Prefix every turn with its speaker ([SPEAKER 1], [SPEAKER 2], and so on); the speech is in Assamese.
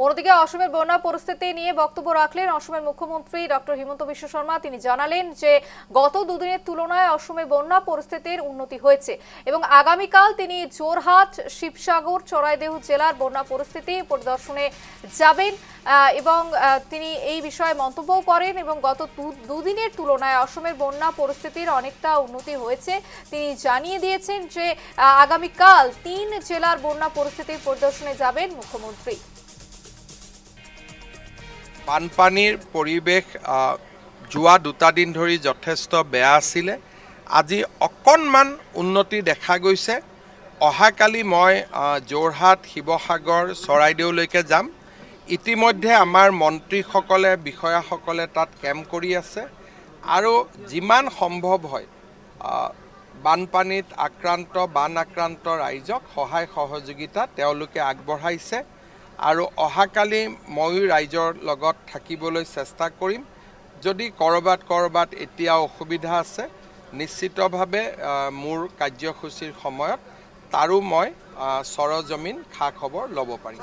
[SPEAKER 1] অন্যদিকে অসমের বন্যা পরিস্থিতি নিয়ে বক্তব্য রাখলেন অসমের মুখ্যমন্ত্রী ডক্টর হিমন্ত বিশ্ব শর্মা। তিনি জানালেন যে গত দুদিনের তুলনায় অসমে বন্যা পরিস্থিতির উন্নতি হয়েছে এবং আগামীকাল তিনি জোরহাট, শিবসাগর, চড়াইদেহ জেলার বন্যা পরিস্থিতি পরিদর্শনে যাবেন এবং তিনি এই বিষয়ে মন্তব্য করেন এবং গত দুদিনের তুলনায় অসমের বন্যা পরিস্থিতির অনেকটা উন্নতি হয়েছে। তিনি জানিয়ে দিয়েছেন যে আগামীকাল 3 জেলার বন্যা পরিস্থিতির পরিদর্শনে যাবেন মুখ্যমন্ত্রী।
[SPEAKER 2] বানপানীৰ পৰিৱেশ যোৱা 2টা দিন ধৰি যথেষ্ট বেয়া আছিলে। আজি অকণমান উন্নতি দেখা গৈছে। অহাকালি মই যোৰহাট, শিৱসাগৰ, চৰাইদেউলৈকে যাম। ইতিমধ্যে আমাৰ মন্ত্ৰীসকলে, বিষয়াসকলে তাত কেম্প কৰি আছে আৰু যিমান সম্ভৱ হয় বানপানীত বান আক্ৰান্ত ৰাইজক সহায় সহযোগিতা তেওঁলোকে আগবঢ়াইছে আৰু অহাকালি ময়ো ৰাইজৰ লগত থাকিবলৈ চেষ্টা কৰিম। যদি কৰবাত এতিয়া অসুবিধা আছে নিশ্চিতভাৱে মোৰ কাৰ্যসূচীৰ সময়ত তাৰো মই সৰজমিন খা খবৰ ল'ব পাৰিম।